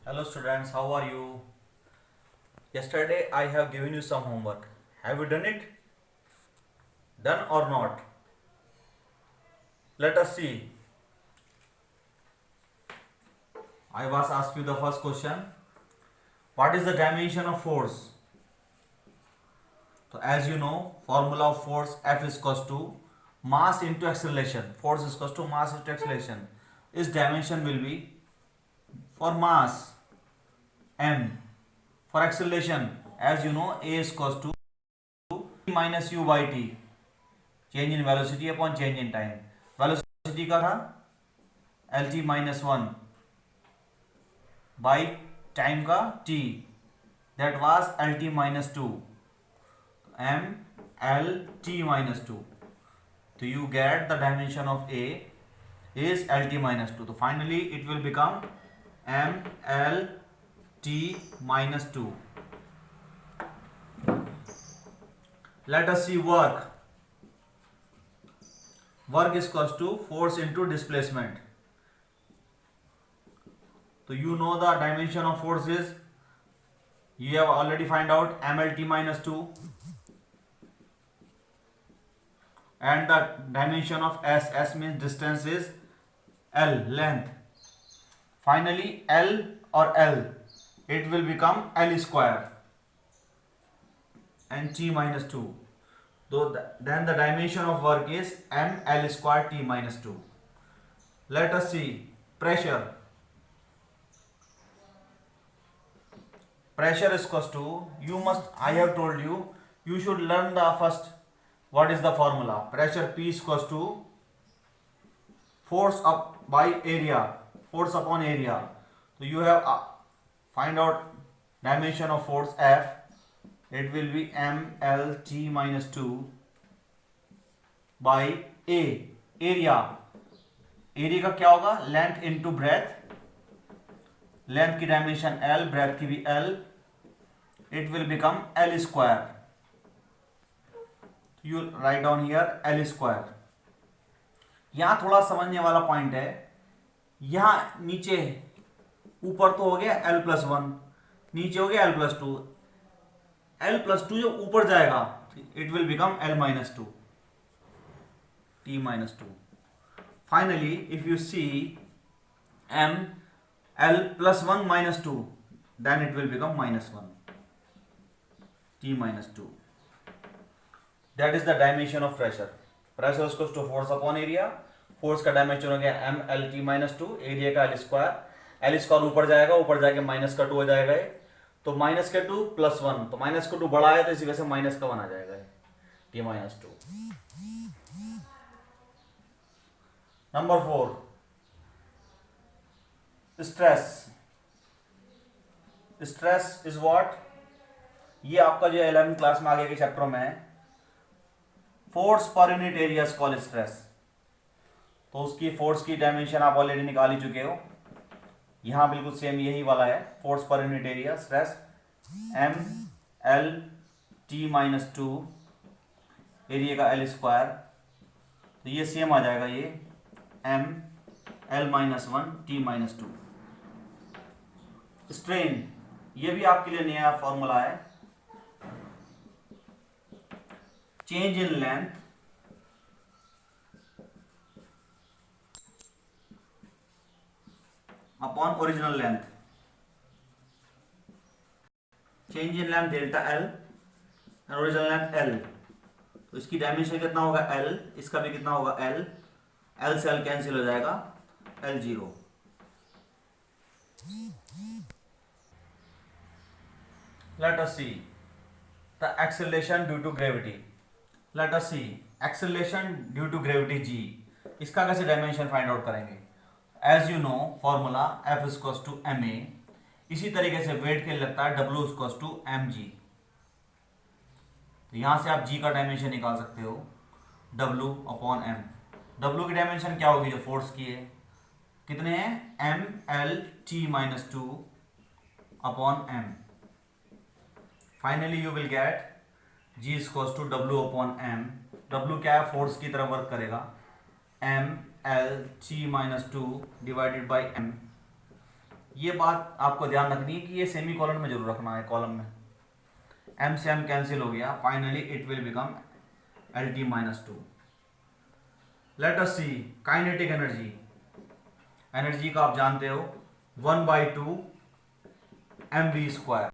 Hello students, how are you? Yesterday I have given you some homework. Have you done it? Done or not? Let us see. I was asked you the first question. What is the dimension of force? So as you know, formula of force F is equals to mass into acceleration. Force is equals to mass into acceleration. Its dimension will be for mass m. For acceleration, as you know, a is equals to t minus u by t. Change in velocity upon change in time. Velocity का था L T minus one by time का T, that was L T minus two, M L T minus two. तो you get the dimension of A is lt minus 2. So finally it will become mlt minus 2. Let us see work. Work is equals to force into displacement. So you know the dimension of force is, you have already find out mlt minus 2, and the dimension of s means distance is L, length. Finally L or L, it will become L square and t minus 2. Then the dimension of work is m L square t minus 2. Let us see pressure. Pressure is equals to, I have told you, you should learn the first, what is the formula. Pressure P is equals to force up by area, force upon area. So you have find out dimension of force F. It will be mlt minus 2 by a. area का क्या होगा, length into breadth. Length की dimension L, breath की भी L. It will become L square. You write down here L square. यहां थोड़ा समझने वाला पॉइंट है. यहां नीचे, ऊपर तो हो गया L प्लस वन, नीचे हो गया L plus two. L plus two जो ऊपर जाएगा, it will become L minus two, T minus two. Finally if you see M L plus one minus two, then it will become minus one, T minus two. That is the dimension of pressure. Pressure is equals to force upon area. Force का dimension हो गया M L T minus two, area का L square. L square ऊपर जाएगा, ऊपर जाके minus का to हो जाएगा. तो माइनस का टू प्लस वन, तो माइनस का टू बड़ा है, तो इसी वजह से माइनस का वन आ जाएगा, T minus to. Number 4, stress. Stress is what, ये आपका जो 11th क्लास में आगे के चैप्टर में है. फोर्स पर unit area is called stress. तो उसकी फोर्स की डायमेंशन आप ऑलरेडी निकाल ही चुके हो. यहां बिल्कुल सेम यही वाला है, फोर्स पर unit area stress M L T minus two, area का एल स्क्वायर. तो ये सेम आ जाएगा, ये M L minus one T minus two. Strain, ये भी आपके लिए नया फॉर्मूला है. Change in length upon original length. Change in length delta L, original length L. तो इसकी डायमेंशन कितना होगा L, इसका भी कितना होगा L. L से L कैंसिल हो जाएगा, L zero. Let us see the acceleration due to gravity. Let us see acceleration due to gravity g. इसका कैसे डायमेंशन फाइंड आउट करेंगे. As you know formula F is equals to ma. इसी तरीके से wait के लिए लगता है W is equals to mg. तो यहां से आप g का डायमेंशन निकाल सकते हो, W अपॉन m. W की डायमेंशन क्या होगी, जो फोर्स की है, कितने हैं, m l t minus two upon m. Finally you will get G is equals to W upon m. W क्या है, फोर्स की तरह वर्क करेगा, m L T minus two divided by m. ये बात आपको ध्यान रखनी है कि ये सेमी कॉलन में जरूर रखना है, कॉलम में। m से m कैंसिल हो गया, finally it will become LT-2। Let us see kinetic energy. Energy का आप जानते हो 1/2 mv²।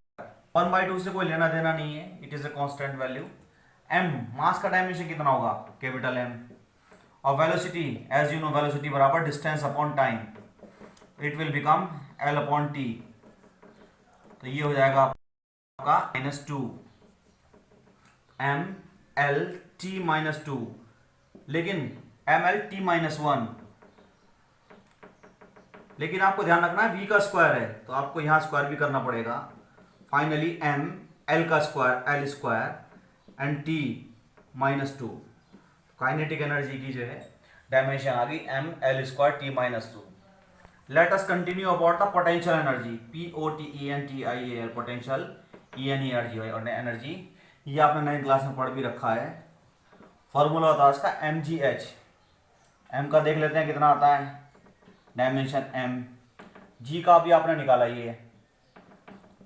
1/2 से कोई लेना देना नहीं है, it is a constant value. m mass का डायमेंशन कितना होगा, कैपिटल M। और velocity, as you know, velocity बराबर distance upon time, it will become L/T। तो ये हो जाएगा आपका -2 mLT-2, लेकिन mLT-1, लेकिन आपको ध्यान रखना है v का स्क्वायर है तो आपको यहां स्क्वायर भी करना पड़ेगा। फाइनली m l का square L² and T-2। Kinetic energy की जो है डायमेंशन आ गई mL² T-2। Let us continue about the potential energy, POTENTIAL, potential ENERGY और एनर्जी। ये आपने 9th क्लास में पढ़ भी रखा है। फॉर्मूला होता है इसका mgh। m का देख लेते हैं कितना आता है, डायमेंशन m। g का भी आपने निकाला ये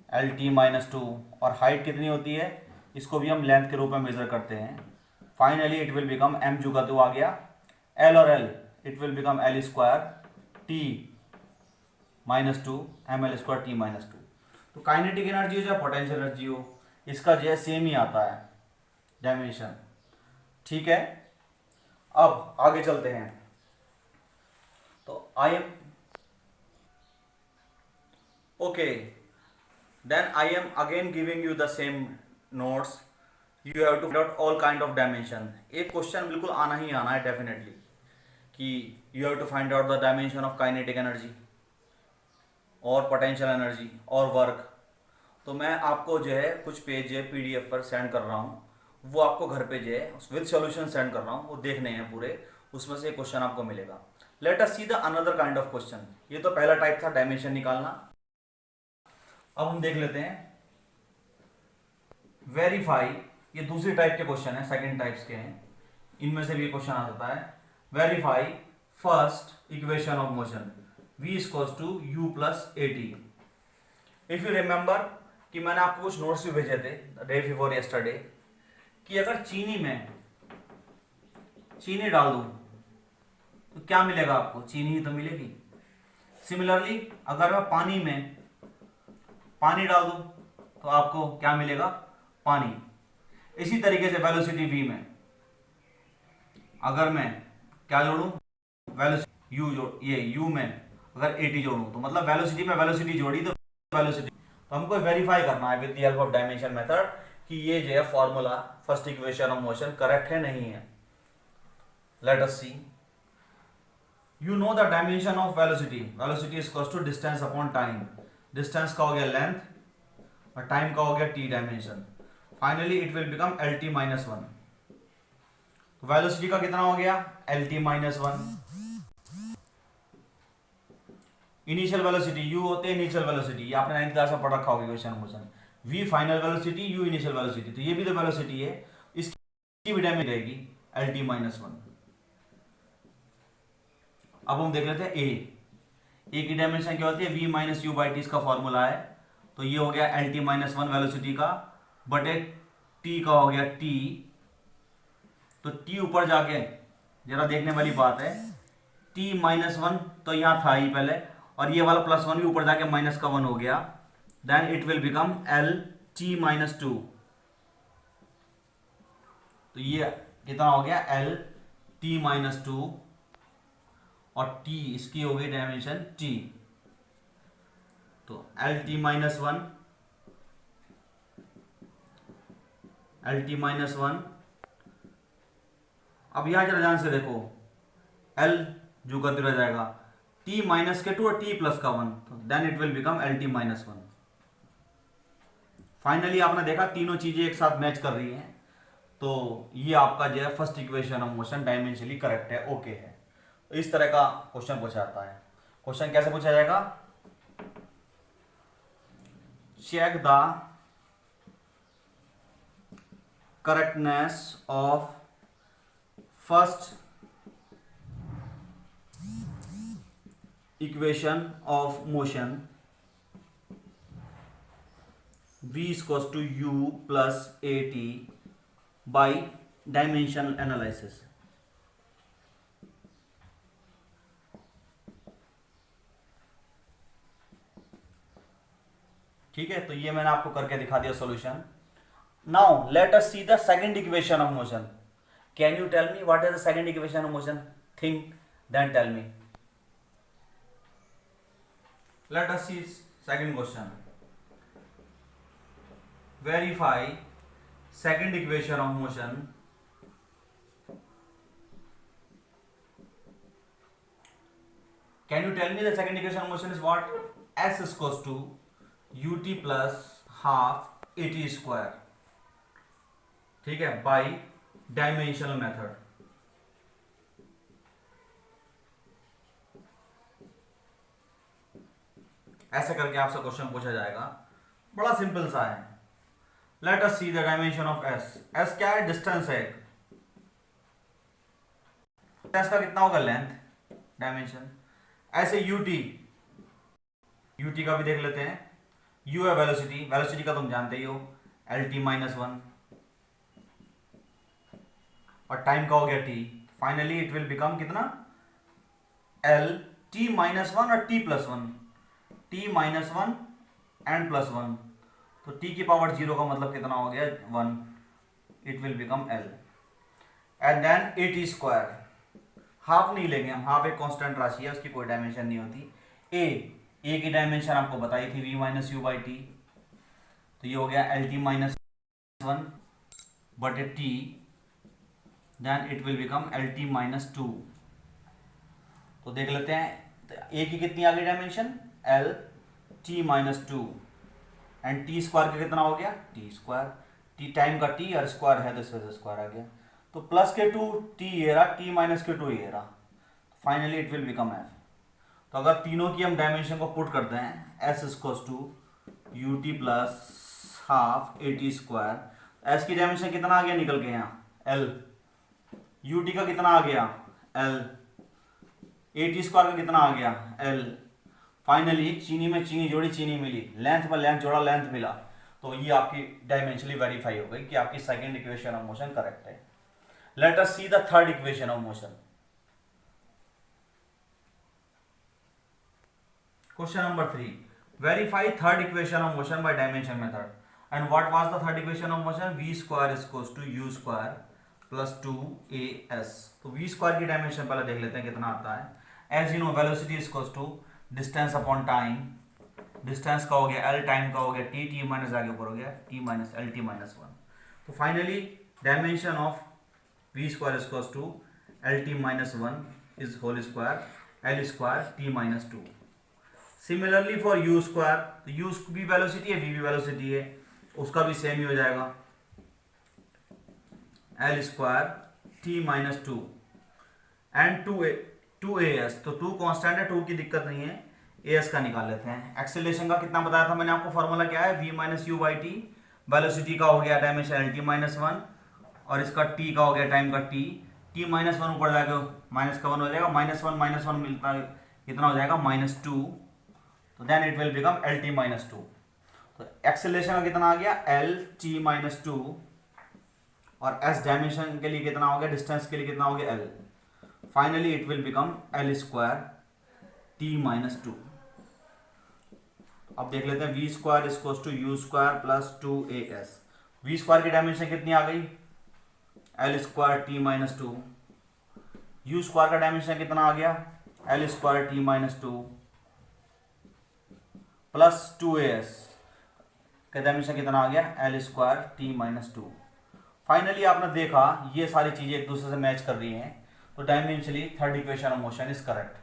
LT-2, और हाइट कितनी होती है, इसको भी हम लेंथ के रूप में मेजर करते हैं। Finally it will become m जो का तो आ गया, l और l it will become L² T-2 mL² T-2। तो काइनेटिक एनर्जी हो या पोटेंशियल एनर्जी हो, इसका जो है सेम ही आता है डायमेंशन। ठीक है, अब आगे चलते हैं। तो I am okay, then I am again giving you the same notes. You have to find out all kind of dimension. एक क्वेश्चन बिल्कुल आना ही आना है डेफिनेटली, कि you have to find out the dimension of kinetic energy और potential energy और work. तो मैं आपको जो है कुछ पेज है PDF पर सेंड कर रहा हूँ, वो आपको घर पे जो है विद सॉल्यूशन सेंड कर रहा हूँ, वो देखने हैं पूरे, उसमें से क्वेश्चन आपको मिलेगा। Late us see the another kind of question. ये तो पहला टाइप था डायमेंशन निकालना। अब हम देख लेते हैं वेरीफाई। ये दूसरी टाइप के क्वेश्चन है, सेकंड टाइप्स के हैं, इनमें से भी क्वेश्चन आ सकता है। Verify first equation of motion v = u + at। If you remember कि मैंने आपको कुछ नोट्स भी भेजे थे डे बिफोर यस्टरडे, कि अगर चीनी में चीनी डाल दूं तो क्या मिलेगा आपको, चीनी ही तो मिलेगी। सिमिलरली अगर मैं पानी में पानी डाल दूं तो आपको क्या मिलेगा, पानी। इसी तरीके से वेलोसिटी v में अगर मैं क्या जोड़ूं, वेलोसिटी u जोड़, ये u में अगर at जोड़ूं तो मतलब वेलोसिटी में वेलोसिटी जोड़ी तो वेलोसिटी। तो हमको वेरीफाई करना है with the help of dimension method कि ये जो है formula first equation of motion correct है नहीं है। Let us see, you know the dimension of velocity, velocity is equal to distance upon time. Distance का हो गया लेंथ और टाइम का हो गया t dimension. Finally it will become LT-1। Velocity का कितना हो गया, LT-1। इनिशियल वेलोसिटी u होते हैं इनिशियल वेलोसिटी, आपने 9th क्लास में पढ़ रखा होगा equation motion. v final velocity, u initial velocity, तो ये भी तो वेलोसिटी है, इसकी भी डायमेंशन रहेगी LT-1। अब हम देख लेते हैं a की डायमेंशन क्या होती है, v - u/t इसका फॉर्मूला है। तो ये हो गया LT-1 वेलोसिटी का बटे t का हो गया t। तो t ऊपर जाके जरा देखने वाली बात है, t-1 तो यहां था ही पहले, और ये वाला +1 भी ऊपर जाके -1 हो गया, then it will become LT-2। तो ये कितना हो गया, LT-2, और t इसकी हो गई डायमेंशन t। तो LT-1 अब यहां जरा ध्यान से देखो, L जो का रह जाएगा t-2 और t+1, तो then it will become LT-1। Finally आपने देखा तीनों चीजें एक साथ मैच कर रही हैं, तो ये आपका जो है first equation of motion dimensionally correct है, ओके है। तो इस तरह का क्वेश्चन पूछा जाता है। क्वेश्चन कैसे पूछा जाएगा, check the correctness of first equation of motion v equals to u plus A T by dimensional analysis. ठीक है, तो ये मैंने आपको करके दिखा दिया solution. Now let us see the second equation of motion. Can you tell me what is the second equation of motion? Think then tell me. Let us see second question. Verify second equation of motion can you tell me the second equation of motion is what? S is equals to ut plus half at square, ठीक है, by dimensional method. ऐसे करके आपसे question पूछा जाएगा, बड़ा simple सा है। Let us see the dimension of S. S क्या है? डिस्टेंस है। डिस्टेंस का कितना होगा? Length, dimension. ऐसे यूटी, यूटी का भी देख लेते हैं। यू है वेलोसिटी, वेलोसिटी का तुम जानते ही हो, एल टी माइनस वन, और टाइम का हो गया T. Finally it will become कितना? एल टी माइनस वन और T plus one, T minus one and plus one, तो टी की पावर जीरो का मतलब कितना हो गया? One. It will become L and then A T square. Half नहीं लेंगे हम, हाफ एक कांस्टेंट राशि है, उसकी कोई डायमेंशन नहीं होती। ए की डायमेंशन आपको बताई थी, V minus U by T, तो ये हो गया एल टी माइनस वन बटे T, then it will become L T minus two. तो देख लेते हैं ए की कितनी आ गई dimension? L T minus two, and T square का कितना हो गया? T square. टी टाइम का टी और स्क्वायर है तो इस वजह से स्क्वायर आ गया, तो प्लस के टू टी ये रहा, टी माइनस के टू ये रहा, finally it will become F. तो अगर तीनों की हम डायमेंशन को पुट करते हैं, S equals to U T plus half A T square. S की डायमेंशन कितना आ गया निकल के यहाँ? एल। यू टी का कितना आ गया? एल। ए टी स्क्वायर का कितना आ गया? एल। फाइनली चीनी में चीनी जोड़ी, चीनी मिली, लेंथ में लेंथ जोड़ा, लेंथ मिला, तो ये आपकी डायमेंशनली वेरीफाई हो गई कि आपकी second equation of motion correct है। Let us see the third equation of motion. Question number 3, verify third equation of motion by dimension method. And what was the third equation of motion? v square is equals to u square plus 2as। तो v square की dimension पहले देख लेते हैं कितना आता है। As you know velocity is equals to distance upon time. Distance का हो गया l, टाइम का हो गया t, t माइनस आगे ऊपर हो गया t minus L T minus one. तो finally dimension of v square is equals to L T minus one is whole square L square T minus two. Similarly for u square, तो u भी velocity है, v भी velocity है, उसका भी same ही हो जाएगा, L square T minus two and two A S. तो टू कॉन्स्टेंट है, टू की दिक्कत नहीं है, ए एस का निकाल लेते हैं। एक्सेलरेशन का कितना बताया था मैंने आपको? फॉर्मूला क्या है? v minus U by T. Velocity का हो गया dimension L T minus one, और इसका t का हो गया टाइम का t, t माइनस वन ऊपर जाएगा माइनस का वन हो जाएगा, माइनस वन मिलता है कितना हो जाएगा? माइनस टू, तो then it will become L T minus two. तो एक्सेलरेशन का कितना आ गया? एल टी माइनस टू, और एस डायमेंशन के लिए कितना हो गया? डिस्टेंस के लिए कितना हो गया? L. Finally it will become L square T minus two. अब देख लेते हैं, V square is equals to U square plus two A S. V square की डायमेंशन कितनी आ गई? L square T minus two. U square का dimension कितना आ गया? L square T minus two plus two A S का dimension कितना आ गया? L square T minus two. Finally आपने देखा ये सारी चीजें एक दूसरे से मैच कर रही हैं, तो dimensionally third equation of motion is correct.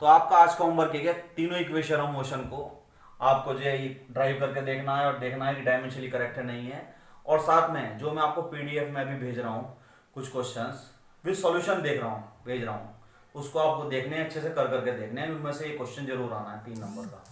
तो आपका आज का होमवर्क है, तीनों इक्वेशन ऑफ मोशन को आपको जो है ड्राइव करके देखना है और देखना है कि डायमेंशनली करेक्ट है नहीं है, और साथ में जो मैं आपको पीडीएफ में भी भेज रहा हूँ कुछ क्वेश्चंस विद सॉल्यूशन भेज रहा हूँ, उसको आपको देखने अच्छे से कर करके देखने हैं, उनमें से ये क्वेश्चन जरूर आना है 3 नंबर का।